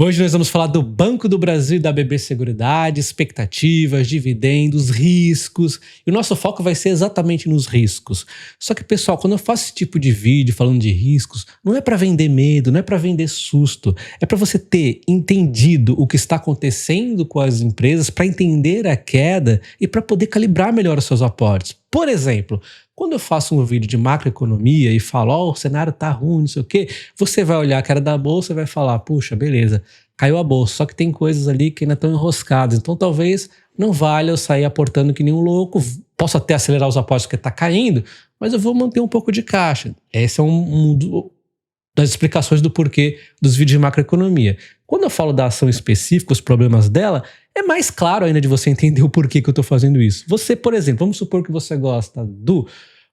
Hoje nós vamos falar do Banco do Brasil e da BB Seguridade, expectativas, dividendos, riscos. E o nosso foco vai ser exatamente nos riscos. Só que, pessoal, quando eu faço esse tipo de vídeo falando de riscos, não é para vender medo, não é para vender susto. É para você ter entendido o que está acontecendo com as empresas, para entender a queda e para poder calibrar melhor os seus aportes. Por exemplo, quando eu faço um vídeo de macroeconomia e falo, o cenário tá ruim, não sei o quê, você vai olhar a cara da bolsa e vai falar, puxa, beleza, caiu a bolsa, só que tem coisas ali que ainda estão enroscadas, então talvez não valha eu sair aportando que nem um louco, posso até acelerar os aportes porque tá caindo, mas eu vou manter um pouco de caixa. Esse é das explicações do porquê dos vídeos de macroeconomia. Quando eu falo da ação específica, os problemas dela, é mais claro ainda de você entender o porquê que eu estou fazendo isso. Você, por exemplo, vamos supor que você gosta do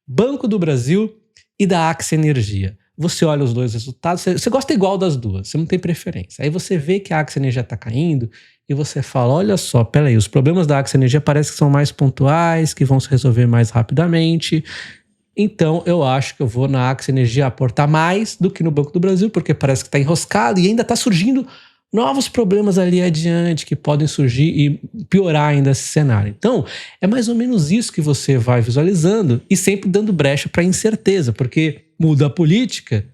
Banco do Brasil e da Axia Energia. Você olha os dois resultados, você gosta igual das duas, você não tem preferência. Aí você vê que a Axia Energia está caindo e você fala, olha só, peraí, os problemas da Axia Energia parece que são mais pontuais, que vão se resolver mais rapidamente. Então eu acho que eu vou na Axia Energia aportar mais do que no Banco do Brasil, porque parece que está enroscado e ainda está surgindo novos problemas ali adiante que podem surgir e piorar ainda esse cenário. Então, é mais ou menos isso que você vai visualizando e sempre dando brecha para incerteza, porque muda a política,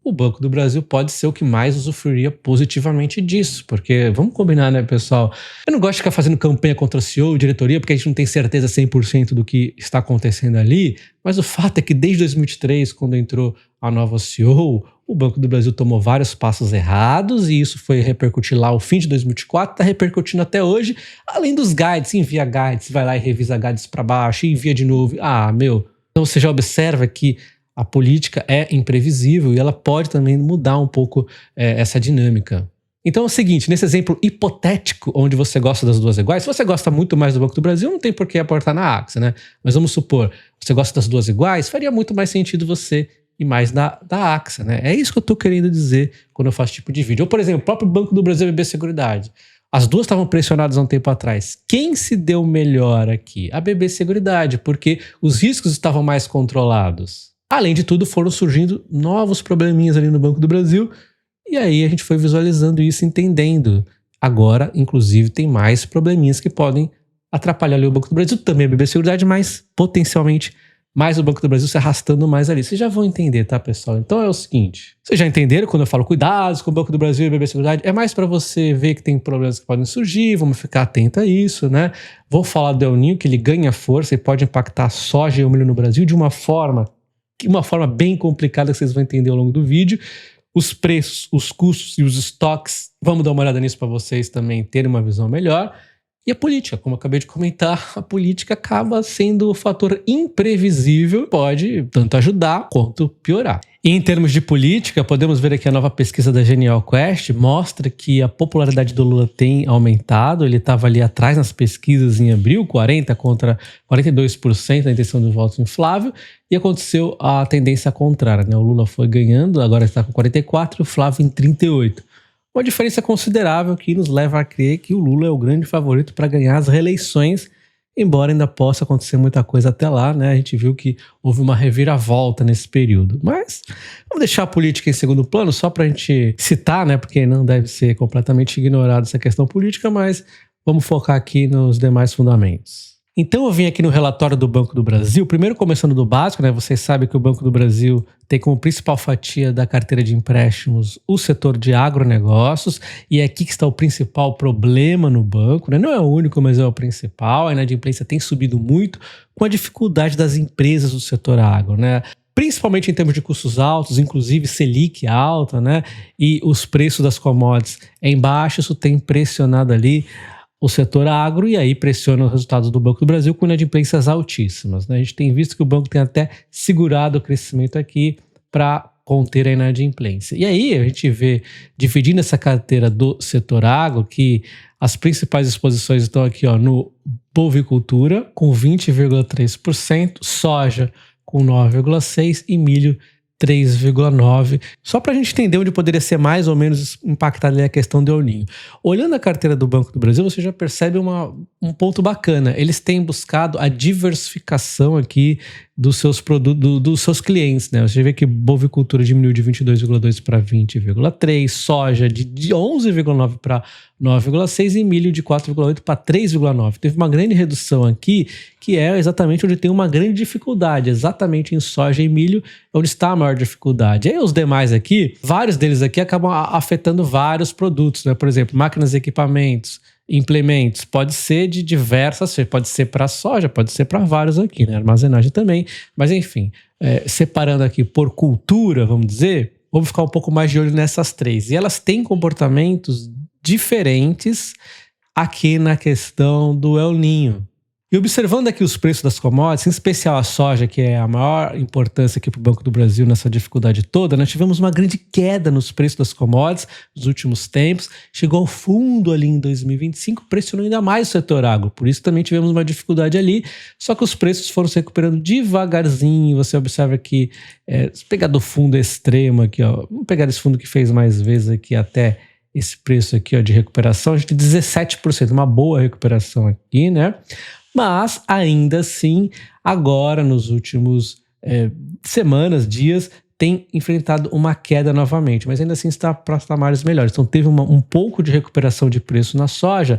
o Banco do Brasil pode ser o que mais usufruiria positivamente disso, porque vamos combinar, né, pessoal? Eu não gosto de ficar fazendo campanha contra o CEO, diretoria, porque a gente não tem certeza 100% do que está acontecendo ali, mas o fato é que desde 2023, quando entrou a nova CEO, o Banco do Brasil tomou vários passos errados e isso foi repercutir lá ao fim de 2024, está repercutindo até hoje, além dos guides, envia guides, vai lá e revisa guides para baixo, envia de novo. Então você já observa que a política é imprevisível e ela pode também mudar um pouco essa dinâmica. Então é o seguinte, nesse exemplo hipotético, onde você gosta das duas iguais, se você gosta muito mais do Banco do Brasil, não tem por que aportar na Axia, né? Mas vamos supor, você gosta das duas iguais, faria muito mais sentido você ir mais da Axia, né? É isso que eu tô querendo dizer quando eu faço esse tipo de vídeo. Ou, por exemplo, o próprio Banco do Brasil e a BB Seguridade. As duas estavam pressionadas há um tempo atrás. Quem se deu melhor aqui? A BB Seguridade, porque os riscos estavam mais controlados. Além de tudo, foram surgindo novos probleminhas ali no Banco do Brasil e aí a gente foi visualizando isso, entendendo. Agora, inclusive, tem mais probleminhas que podem atrapalhar ali o Banco do Brasil, também a BB Seguridade, mas potencialmente mais o Banco do Brasil se arrastando mais ali. Vocês já vão entender, tá, pessoal? Então é o seguinte, vocês já entenderam quando eu falo cuidados com o Banco do Brasil e a BB Seguridade? É mais para você ver que tem problemas que podem surgir, vamos ficar atento a isso, né? Vou falar do El Niño, que ele ganha força e pode impactar a soja e o milho no Brasil de uma forma bem complicada que vocês vão entender ao longo do vídeo. Os preços, os custos e os estoques, vamos dar uma olhada nisso para vocês também terem uma visão melhor. E a política, como eu acabei de comentar, a política acaba sendo um fator imprevisível, pode tanto ajudar quanto piorar. E em termos de política, podemos ver aqui a nova pesquisa da Genial Quest, mostra que a popularidade do Lula tem aumentado, ele estava ali atrás nas pesquisas em abril, 40% contra 42% da intenção do voto em Flávio, e aconteceu a tendência contrária, né? O Lula foi ganhando, agora está com 44% e o Flávio em 38%. Uma diferença considerável que nos leva a crer que o Lula é o grande favorito para ganhar as reeleições, embora ainda possa acontecer muita coisa até lá, né? A gente viu que houve uma reviravolta nesse período. Mas vamos deixar a política em segundo plano, só para a gente citar, né? Porque não deve ser completamente ignorada essa questão política, mas vamos focar aqui nos demais fundamentos. Então eu vim aqui no relatório do Banco do Brasil, primeiro começando do básico, né? Vocês sabem que o Banco do Brasil tem como principal fatia da carteira de empréstimos o setor de agronegócios, e é aqui que está o principal problema no banco, né? Não é o único, mas é o principal. A inadimplência tem subido muito com a dificuldade das empresas do setor agro, né? Principalmente em termos de custos altos, inclusive Selic alta, né? E os preços das commodities em baixo, isso tem pressionado ali o setor agro e aí pressiona os resultados do Banco do Brasil com inadimplências altíssimas, né? A gente tem visto que o banco tem até segurado o crescimento aqui para conter a inadimplência. E aí a gente vê, dividindo essa carteira do setor agro, que as principais exposições estão aqui, no bovicultura com 20,3%, soja com 9,6% e milho 3,9%, só para a gente entender onde poderia ser mais ou menos impactada a questão do El Niño. Olhando a carteira do Banco do Brasil, você já percebe um ponto bacana. Eles têm buscado a diversificação aqui dos seus produtos, dos seus clientes, né? Você vê que bovinocultura diminuiu de 22,2 para 20,3, soja de 11,9 para 9,6 e milho de 4,8 para 3,9. Teve uma grande redução aqui, que é exatamente onde tem uma grande dificuldade, exatamente em soja e milho, onde está a maior dificuldade. E aí os demais aqui, vários deles aqui acabam afetando vários produtos, né? Por exemplo, máquinas e equipamentos, implementos, pode ser de diversas, pode ser para soja, pode ser para vários aqui, né? Armazenagem também, mas enfim, separando aqui por cultura, vamos dizer, vamos ficar um pouco mais de olho nessas três. E elas têm comportamentos diferentes aqui na questão do El Niño. E observando aqui os preços das commodities, em especial a soja, que é a maior importância aqui para o Banco do Brasil nessa dificuldade toda, nós tivemos uma grande queda nos preços das commodities nos últimos tempos, chegou ao fundo ali em 2025, pressionou ainda mais o setor agro, por isso também tivemos uma dificuldade ali, só que os preços foram se recuperando devagarzinho. Você observa que, se pegar do fundo extremo aqui, ó, vamos pegar esse fundo que fez mais vezes aqui até esse preço aqui, ó, de recuperação, a gente tem 17%, uma boa recuperação aqui, né? Mas, ainda assim, agora, nos últimos semanas, dias, tem enfrentado uma queda novamente, mas ainda assim está para patamares melhores. Então, teve um pouco de recuperação de preço na soja,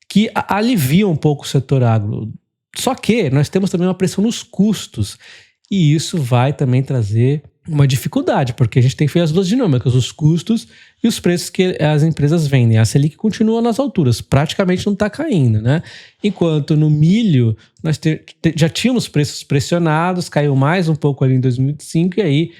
que alivia um pouco o setor agro. Só que nós temos também uma pressão nos custos, e isso vai também trazer uma dificuldade, porque a gente tem que ver as duas dinâmicas, os custos e os preços que as empresas vendem. A Selic continua nas alturas, praticamente não está caindo, né? Enquanto no milho, nós já tínhamos preços pressionados, caiu mais um pouco ali em 2005, e aí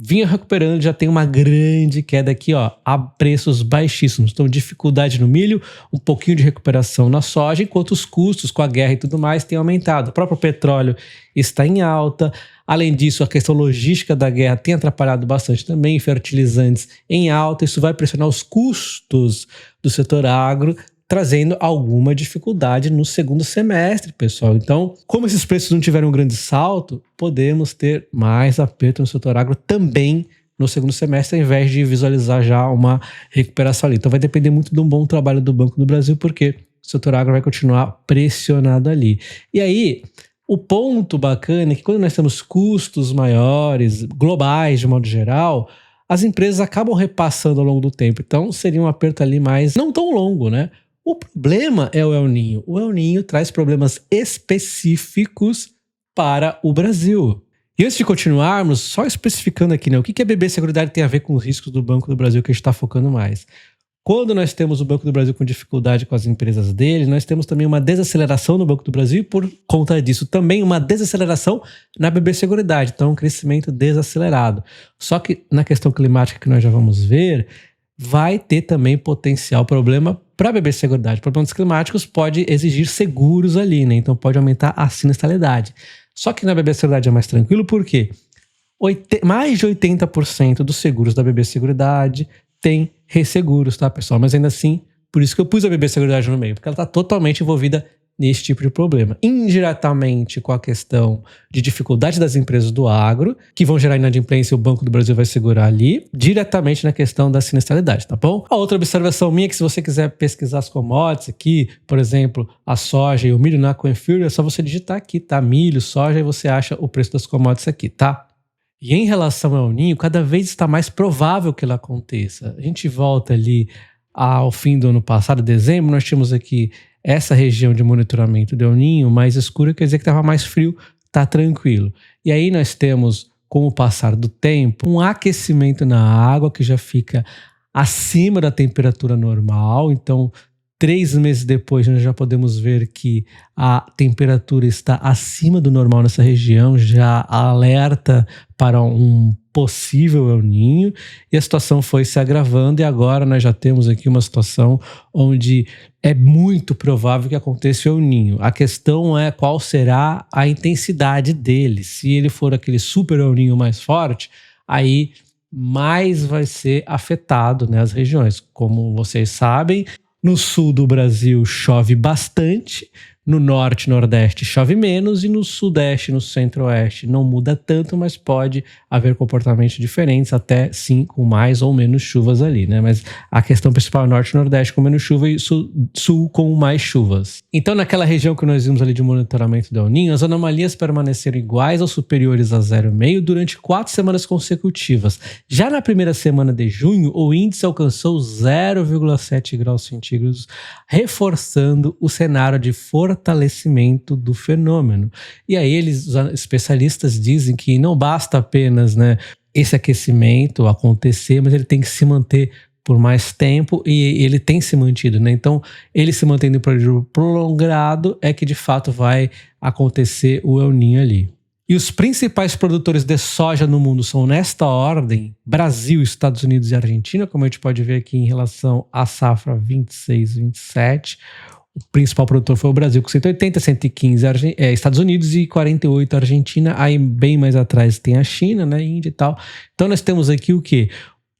vinha recuperando, já tem uma grande queda aqui, ó, a preços baixíssimos. Então, dificuldade no milho, um pouquinho de recuperação na soja, enquanto os custos com a guerra e tudo mais têm aumentado. O próprio petróleo está em alta. Além disso, a questão logística da guerra tem atrapalhado bastante também, fertilizantes em alta. Isso vai pressionar os custos do setor agro, trazendo alguma dificuldade no segundo semestre, pessoal. Então, como esses preços não tiveram um grande salto, podemos ter mais aperto no setor agro também no segundo semestre, ao invés de visualizar já uma recuperação ali. Então, vai depender muito de um bom trabalho do Banco do Brasil, porque o setor agro vai continuar pressionado ali. E aí, o ponto bacana é que quando nós temos custos maiores, globais de modo geral, as empresas acabam repassando ao longo do tempo. Então, seria um aperto ali mais não tão longo, né? O problema é o El Niño. O El Niño traz problemas específicos para o Brasil. E antes de continuarmos, só especificando aqui, né, o que a BB Seguridade tem a ver com os riscos do Banco do Brasil que a gente está focando mais. Quando nós temos o Banco do Brasil com dificuldade com as empresas dele, nós temos também uma desaceleração no Banco do Brasil e, por conta disso, também uma desaceleração na BB Seguridade. Então, um crescimento desacelerado. Só que na questão climática que nós já vamos ver, vai ter também potencial problema para a BB Seguridade. Problemas climáticos pode exigir seguros ali, né? Então pode aumentar a sinistralidade. Só que na BB Seguridade é mais tranquilo, porque mais de 80% dos seguros da BB Seguridade tem resseguros, tá, pessoal? Mas ainda assim, por isso que eu pus a BB Seguridade no meio, porque ela está totalmente envolvida nesse tipo de problema. Indiretamente com a questão de dificuldade das empresas do agro, que vão gerar inadimplência e o Banco do Brasil vai segurar ali, diretamente na questão da sinistralidade, tá bom? A outra observação minha é que se você quiser pesquisar as commodities aqui, por exemplo, a soja e o milho na Coinfure, é só você digitar aqui, tá? Milho, soja, e você acha o preço das commodities aqui, tá? E em relação ao El Niño, cada vez está mais provável que ele aconteça. A gente volta ali ao fim do ano passado, dezembro, nós tínhamos aqui essa região de monitoramento do El Niño mais escura, quer dizer que estava mais frio, tá tranquilo. E aí nós temos, com o passar do tempo, um aquecimento na água que já fica acima da temperatura normal. Então, 3 meses depois, nós já podemos ver que a temperatura está acima do normal nessa região, já alerta para um possível El Niño, e a situação foi se agravando, e agora nós já temos aqui uma situação onde é muito provável que aconteça o El Niño. A questão é qual será a intensidade dele. Se ele for aquele super El Niño mais forte, aí mais vai ser afetado, né, as regiões. Como vocês sabem, no sul do Brasil chove bastante, No norte e nordeste chove menos e no sudeste e no centro-oeste não muda tanto, mas pode haver comportamentos diferentes, até sim com mais ou menos chuvas ali, né? Mas a questão principal é norte e nordeste com menos chuva e sul com mais chuvas. Então naquela região que nós vimos ali de monitoramento do El Niño, as anomalias permaneceram iguais ou superiores a 0,5 durante 4 semanas consecutivas. Já na primeira semana de junho, o índice alcançou 0,7 graus centígrados, reforçando o cenário de fortalecimento do fenômeno. E aí os especialistas dizem que não basta apenas, né, esse aquecimento acontecer, mas ele tem que se manter por mais tempo e ele tem se mantido, né? Então, ele se mantendo em período prolongado é que de fato vai acontecer o El Niño ali. E os principais produtores de soja no mundo são, nesta ordem, Brasil, Estados Unidos e Argentina, como a gente pode ver aqui em relação à safra 26-27. O principal produtor foi o Brasil, com 180, 115 Estados Unidos e 48 Argentina. Aí bem mais atrás tem a China, né, Índia e tal. Então nós temos aqui o quê?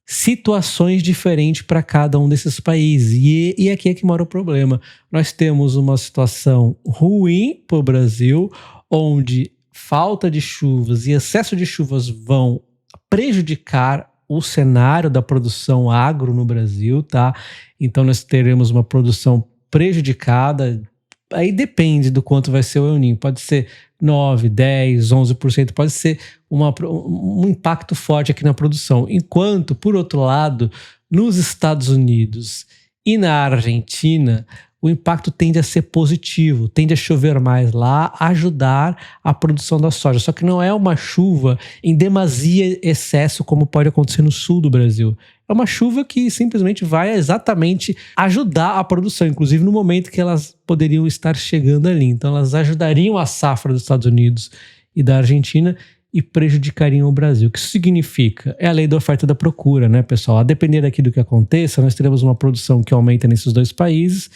Situações diferentes para cada um desses países. E aqui é que mora o problema. Nós temos uma situação ruim para o Brasil, onde falta de chuvas e excesso de chuvas vão prejudicar o cenário da produção agro no Brasil, tá? Então nós teremos uma produção prejudicada. Aí depende do quanto vai ser o El Niño. Pode ser 9, 10, 11%, pode ser um impacto forte aqui na produção. Enquanto, por outro lado, nos Estados Unidos e na Argentina, o impacto tende a ser positivo, tende a chover mais lá, ajudar a produção da soja. Só que não é uma chuva em demasia excesso, como pode acontecer no sul do Brasil. É uma chuva que simplesmente vai exatamente ajudar a produção, inclusive no momento que elas poderiam estar chegando ali. Então elas ajudariam a safra dos Estados Unidos e da Argentina e prejudicariam o Brasil. O que isso significa? É a lei da oferta e da procura, né, pessoal? A depender aqui do que aconteça, nós teremos uma produção que aumenta nesses dois países,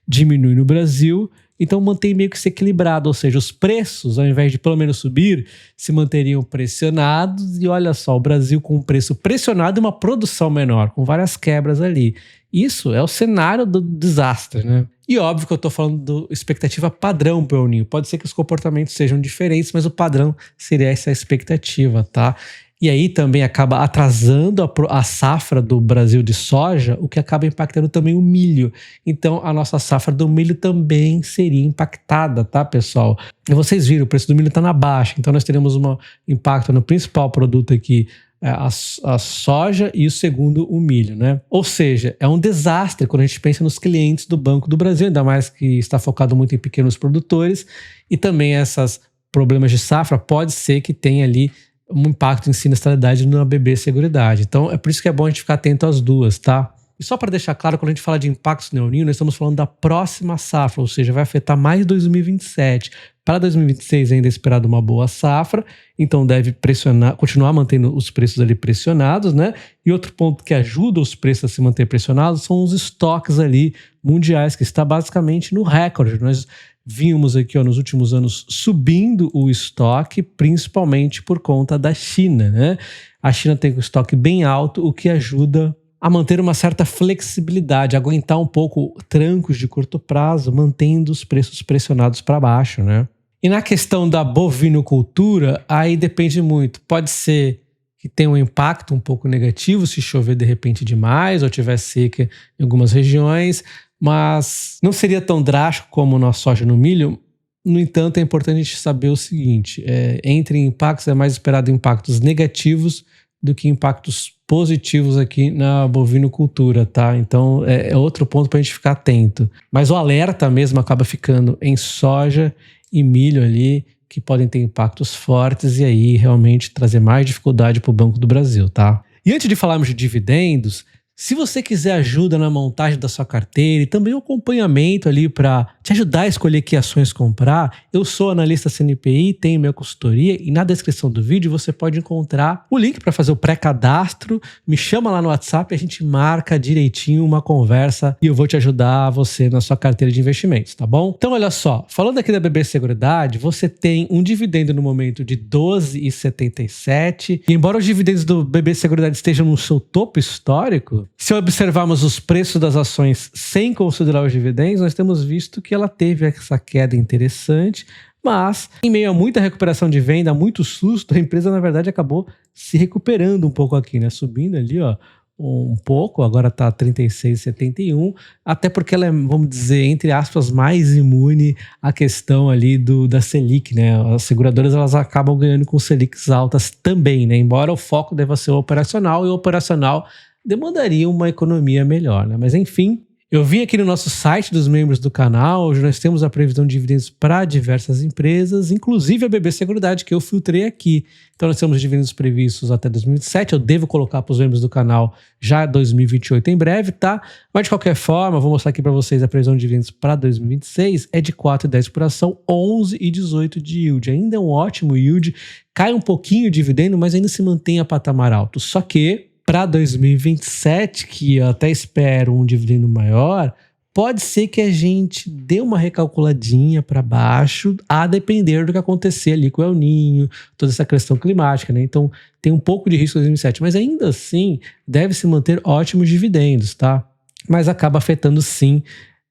diminui no Brasil, então mantém meio que se equilibrado, ou seja, os preços, ao invés de pelo menos subir, se manteriam pressionados, e olha só, o Brasil com um preço pressionado e uma produção menor, com várias quebras ali. Isso é o cenário do desastre, né? E óbvio que eu estou falando da expectativa padrão para o El Niño. Pode ser que os comportamentos sejam diferentes, mas o padrão seria essa expectativa, tá? E aí também acaba atrasando a safra do Brasil de soja, o que acaba impactando também o milho. Então a nossa safra do milho também seria impactada, tá, pessoal? E vocês viram, o preço do milho está na baixa, então nós teremos um impacto no principal produto aqui, a soja, e o segundo, o milho, né? Ou seja, é um desastre quando a gente pensa nos clientes do Banco do Brasil, ainda mais que está focado muito em pequenos produtores, e também esses problemas de safra pode ser que tenha ali um impacto em sinistralidade na BB Seguridade. Então é por isso que é bom a gente ficar atento às duas, tá? E só para deixar claro, quando a gente fala de impactos no El Niño, nós estamos falando da próxima safra, ou seja, vai afetar mais 2027. Para 2026 ainda é esperado uma boa safra, então deve pressionar, continuar mantendo os preços ali pressionados, né? E outro ponto que ajuda os preços a se manter pressionados são os estoques ali mundiais, que está basicamente no recorde. Nós vimos aqui, ó, nos últimos anos subindo o estoque, principalmente por conta da China, né? A China tem um estoque bem alto, o que ajuda a manter uma certa flexibilidade, aguentar um pouco trancos de curto prazo, mantendo os preços pressionados para baixo, né? E na questão da bovinocultura, aí depende muito. Pode ser que tenha um impacto um pouco negativo se chover de repente demais ou tiver seca em algumas regiões, mas não seria tão drástico como na soja e no milho. No entanto, é importante a gente saber o seguinte, entre impactos é mais esperado impactos negativos do que impactos positivos aqui na bovinocultura, tá? Então é outro ponto para a gente ficar atento. Mas o alerta mesmo acaba ficando em soja e milho ali, que podem ter impactos fortes e aí realmente trazer mais dificuldade para o Banco do Brasil, tá? E antes de falarmos de dividendos, se você quiser ajuda na montagem da sua carteira e também um acompanhamento ali para te ajudar a escolher que ações comprar, eu sou analista CNPI, tenho minha consultoria e na descrição do vídeo você pode encontrar o link para fazer o pré-cadastro. Me chama lá no WhatsApp, a gente marca direitinho uma conversa e eu vou te ajudar você na sua carteira de investimentos, tá bom? Então olha só, falando aqui da BB Seguridade, você tem um dividendo no momento de 12,77 e embora os dividendos do BB Seguridade estejam no seu topo histórico, se observarmos os preços das ações sem considerar os dividendos, nós temos visto que ela teve essa queda interessante, mas em meio a muita recuperação de venda, muito susto, a empresa na verdade acabou se recuperando um pouco aqui, né? Subindo ali, ó, um pouco, agora tá 36,71, até porque ela é, vamos dizer, entre aspas, mais imune à questão ali da Selic, né? As seguradoras, elas acabam ganhando com Selics altas também, né? Embora o foco deva ser o operacional, e o operacional demandaria uma economia melhor, né? Mas enfim, eu vim aqui no nosso site dos membros do canal, hoje nós temos a previsão de dividendos para diversas empresas, inclusive a BB Seguridade, que eu filtrei aqui. Então nós temos dividendos previstos até 2027, eu devo colocar para os membros do canal já 2028 em breve, tá? Mas de qualquer forma, vou mostrar aqui para vocês a previsão de dividendos para 2026, é de 4,10 por ação, 11,18 de yield. Ainda é um ótimo yield, cai um pouquinho o dividendo, mas ainda se mantém a patamar alto. Só que para 2027, que eu até espero um dividendo maior, pode ser que a gente dê uma recalculadinha para baixo, a depender do que acontecer ali com o El Niño, toda essa questão climática, né? Então tem um pouco de risco em 2027, mas ainda assim deve se manter ótimos dividendos, tá? Mas acaba afetando sim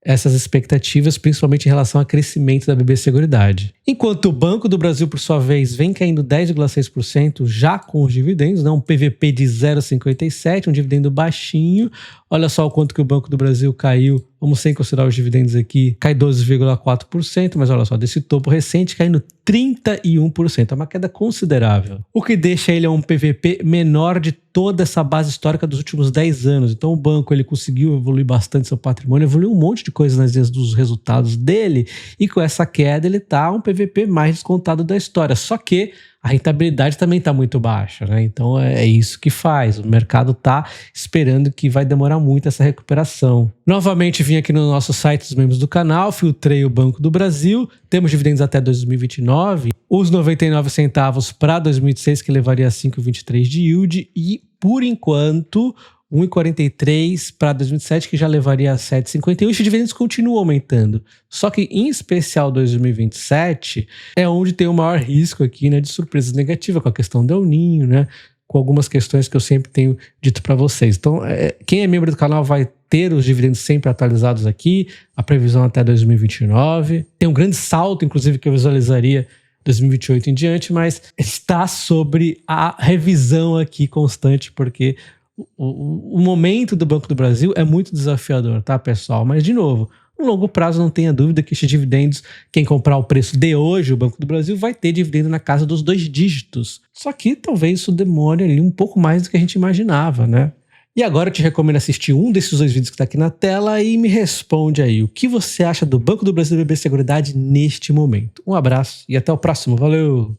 essas expectativas, principalmente em relação ao crescimento da BB Seguridade. Enquanto o Banco do Brasil, por sua vez, vem caindo 10,6% já com os dividendos, né? Um PVP de 0,57, um dividendo baixinho. Olha só o quanto que o Banco do Brasil caiu, vamos sem considerar os dividendos aqui, cai 12,4%, mas olha só, desse topo recente caindo 31%, é uma queda considerável. O que deixa ele um PVP menor de toda essa base histórica dos últimos 10 anos. Então o banco ele conseguiu evoluir bastante seu patrimônio, evoluiu um monte de coisas nas linhas dos resultados dele, e com essa queda ele tá um PVP mais descontado da história. Só que a rentabilidade também está muito baixa, né? Então é isso que faz. O mercado está esperando que vai demorar muito essa recuperação. Novamente vim aqui no nosso site dos membros do canal, filtrei o Banco do Brasil, temos dividendos até 2029, os 99 centavos para 2026, que levaria a 5,23 de yield, e por enquanto 1,43 para 2027, que já levaria a 7,51. Os dividendos continuam aumentando. Só que, em especial 2027, é onde tem o maior risco aqui, né, de surpresas negativas, com a questão do El Niño, né, com algumas questões que eu sempre tenho dito para vocês. Então, quem é membro do canal vai ter os dividendos sempre atualizados aqui, a previsão até 2029. Tem um grande salto, inclusive, que eu visualizaria 2028 em diante, mas está sobre a revisão aqui constante, porque o momento do Banco do Brasil é muito desafiador, tá, pessoal? Mas, de novo, no longo prazo não tenha dúvida que estes dividendos, quem comprar o preço de hoje, o Banco do Brasil vai ter dividendo na casa dos 2 dígitos. Só que talvez isso demore ali um pouco mais do que a gente imaginava, né? E agora eu te recomendo assistir um desses 2 vídeos que está aqui na tela e me responde aí o que você acha do Banco do Brasil e BB Seguridade neste momento. Um abraço e até o próximo. Valeu!